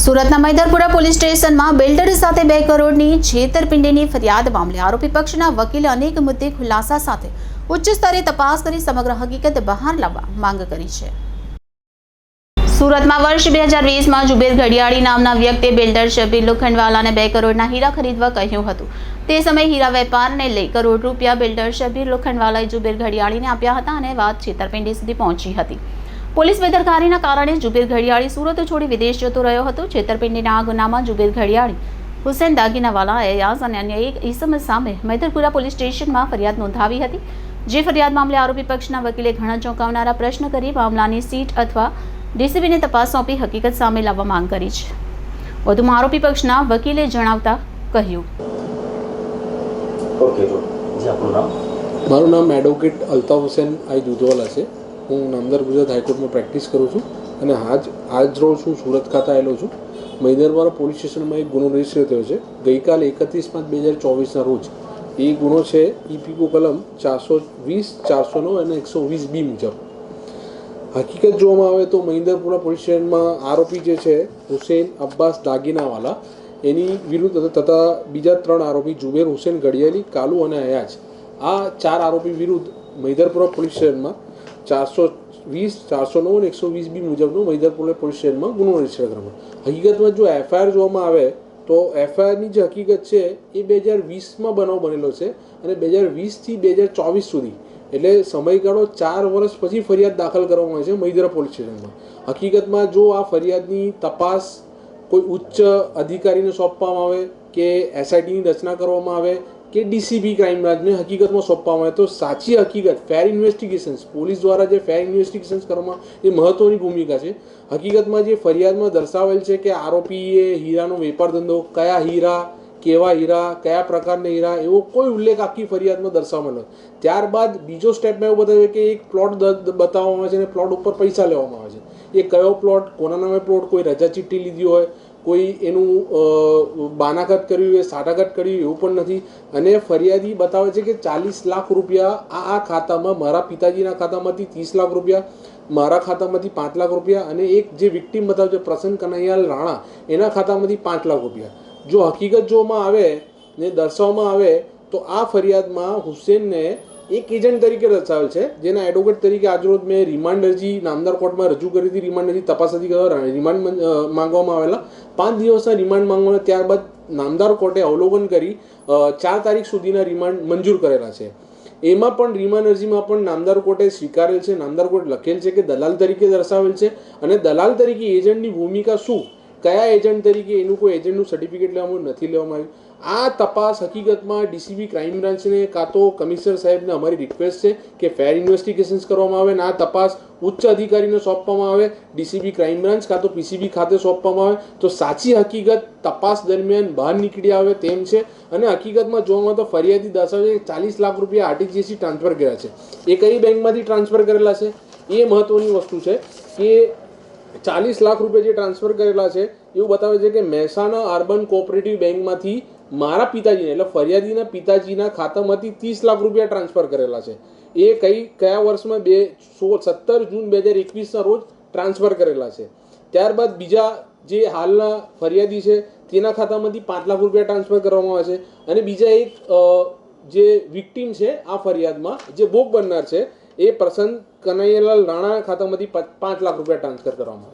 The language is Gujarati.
સુરતના મૈદરપુરા પોલીસ સ્ટેશનમાં બિલ્ડર સાથે 2 કરોડની છેતરપિંડીની ફરિયાદ મામલે આરોપી પક્ષના વકીલે અનેક મુદ્દે ખુલાસા સાથે ઉચ્ચ સ્તરે તપાસ કરી સમગ્ર હકીકત બહાર લાવવા માંગ કરી છે। સુરતમાં વર્ષ 2020માં જુબેર ઘડિયાળી નામના વ્યક્તિએ બિલ્ડર શબીર લોખંડવાલાને 2 કરોડના હીરા ખરીદવા કહ્યું હતું। તે સમયે હીરા વેપારને લઈ કરોડ રૂપિયા બિલ્ડર શબીર લોખંડવાલાએ જુબેર ઘડિયાળીને આપ્યા હતા અને વાત છેતરપિંડી સુધી પહોંચી હતી। પોલીસ બેદરકારીના કારણે જુબેર ઘડિયાળી સુરત છોડી વિદેશ જતો રહ્યો હતો। છેતરપિંડીના આ ગુનામાં જુબેર ઘડિયાળી, હુસૈન દાગીનાવાલા, એયાઝ અને અન્ય એક ઈસમ સામે મૈદરપુરા પોલીસ સ્ટેશનમાં ફરિયાદ નોંધાવી હતી। જે ફરિયાદ મામલે આરોપી પક્ષના વકીલે ઘણા ચોંકાવનારા પ્રશ્ન કરી મામલાની સીટ અથવા ડીસીબીને તપાસ સોંપી હકીકત સામે લાવવા માંગ કરી છે। વધુમાં આરોપી પક્ષના વકીલે જણાવતા કહ્યું, મારું નામ એડવોકેટ અલ્તાફ હુસૈન આઈ દુધવાલા છે। હું નામદાર ગુજરાત હાઈકોર્ટમાં પ્રેક્ટિસ કરું છું અને આજ રોજ હું સુરત ખાતે આવેલો છું। મૈદરપુરા પોલીસ સ્ટેશનમાં એક ગુનો રજીસ્ટર થયો છે ગઈકાલે 31/5/2024ના રોજ। એ ગુનો છે ઈપીકો કલમ 420, 409 અને 120B મુજબ। હકીકત જોવામાં આવે તો મૈદરપુરા પોલીસ સ્ટેશનમાં આરોપી જે છે હુસૈન અબ્બાસ દાગીનાવાલા, એની વિરુદ્ધ તથા બીજા 3 આરોપી જુબેર હુસૈન ઘડિયાળી, કાલુ અને અયાજ, આ 4 આરોપી વિરુદ્ધ મૈદરપુરા પોલીસ સ્ટેશનમાં 420, 409 અને 120B મુજબનો મૈદરપુરા પોલીસ સ્ટેશનમાં ગુનો રજીસ્ટર કરવામાં। હકીકતમાં જો એફઆઈઆર જોવામાં આવે તો એફઆઈઆરની જે હકીકત છે એ 2020માં બનાવ બનેલો છે અને 2020થી 2024 સુધી, એટલે સમયગાળો 4 વર્ષ પછી ફરિયાદ દાખલ કરવામાં આવે છે મૈદરપુરા પોલીસ સ્ટેશનમાં। હકીકતમાં જો આ ફરિયાદની તપાસ કોઈ ઉચ્ચ અધિકારીને સોંપવામાં આવે કે એસઆઈટીની રચના કરવામાં આવે કે ડીસીબી ક્રાઇમ બ્રાન્ચને હકીકતમાં સોંપવામાં આવે તો સાચી હકીકત ફેર ઇન્વેસ્ટિગેશન્સ, પોલીસ દ્વારા જે ફેર ઇન્વેસ્ટિગેશન્સ કરવામાં એ મહત્ત્વની ભૂમિકા છે। હકીકતમાં જે ફરિયાદમાં દર્શાવેલ છે કે આરોપીએ હીરાનો વેપાર ધંધો, કયા હીરા, કેવા હીરા, કયા પ્રકારના હીરા, એવો કોઈ ઉલ્લેખ આખી ફરિયાદમાં દર્શાવેલો। ત્યારબાદ બીજો સ્ટેપમાં એવું બતાવ્યું કે એક પ્લોટ બતાવવામાં આવે છે અને પ્લોટ ઉપર પૈસા લેવામાં આવે છે। એ કયો પ્લોટ, કોના નામે પ્લોટ, કોઈ રજા ચિઠ્ઠી લીધી હોય, કોઈ એનું બાનાખત કર્યું હોય, સાટાઘાત કર્યું એવું પણ નથી। અને ફરિયાદી બતાવે છે કે 40 લાખ રૂપિયા આ ખાતામાં, મારા પિતાજીના ખાતામાંથી 30 લાખ રૂપિયા, મારા ખાતામાંથી 5 લાખ રૂપિયા અને એક જે વિક્ટીમ બતાવે છે પ્રસન્ન કનૈયાલ રાણા, એના ખાતામાંથી 5 લાખ રૂપિયા। જો હકીકત જોવામાં આવે ને દર્શાવવામાં આવે તો આ ફરિયાદમાં હુસૈનને એક એજન્ટ તરીકે દર્શાવેલ છે, જેના એડવોકેટ તરીકે આજરોજ મેં રિમાન્ડ અરજી નામદાર કોર્ટમાં રજૂ કરી હતી। રિમાન્ડ અરજી તપાસ અધિકારી રિમાન્ડ માંગવામાં આવેલા, 5 દિવસના રિમાન્ડ માંગવાના, ત્યારબાદ નામદાર કોર્ટે અવલોકન કરી 4 તારીખ સુધીના રિમાન્ડ મંજૂર કરેલા છે। એમાં પણ રિમાન્ડ અરજીમાં પણ નામદાર કોર્ટે સ્વીકારેલ છે, નામદાર કોર્ટ લખેલ છે કે દલાલ તરીકે દર્શાવેલ છે અને દલાલ તરીકે એજન્ટની ભૂમિકા શું, કયા એજન્ટ તરીકે, એનું કોઈ એજન્ટનું સર્ટિફિકેટ લેવામાં નથી લેવામાં આવ્યું। આ તપાસ હકીકતમાં ડીસીબી ક્રાઇમ બ્રાન્ચને કાં તો કમિશનર સાહેબને અમારી રિક્વેસ્ટ છે કે ફેર ઇન્વેસ્ટિગેશન્સ કરવામાં આવે અને આ તપાસ ઉચ્ચ અધિકારીને સોંપવામાં આવે, ડીસીબી ક્રાઇમ બ્રાન્ચ કાં તો પીસીબી ખાતે સોંપવામાં આવે તો સાચી હકીકત તપાસ દરમિયાન બહાર નીકળી આવે તેમ છે। અને હકીકતમાં જોવામાં તો ફરિયાદી દર્શાવે છે કે 40 લાખ રૂપિયા આરટીજીએસથી ટ્રાન્સફર કર્યા છે। એ કઈ બેંકમાંથી ટ્રાન્સફર કરેલા છે એ મહત્ત્વની વસ્તુ છે કે 40 લાખ રૂપિયા જે ટ્રાન્સફર કરેલા છે એવું બતાવે છે કે મહેસાણા અર્બન કોઓપરેટિવ બેંકમાંથી મારા પિતાજીને, એટલે ફરિયાદીના પિતાજીના ખાતામાંથી 30 લાખ રૂપિયા ટ્રાન્સફર કરેલા છે। એ કયા વર્ષમાં 17 જૂન 2021ના રોજ ટ્રાન્સફર કરેલા છે। ત્યારબાદ બીજા જે હાલના ફરિયાદી છે તેના ખાતામાંથી 5 લાખ રૂપિયા ટ્રાન્સફર કરવામાં આવે છે અને બીજા એક જે વિક્ટીમ છે આ ફરિયાદમાં, જે ભોગ બનનાર છે, એ પ્રસન્ન કનૈયાલાલ રાણા ખાતામાંથી 5 લાખ રૂપિયા ટ્રાન્સફર કરવામાં આવે છે।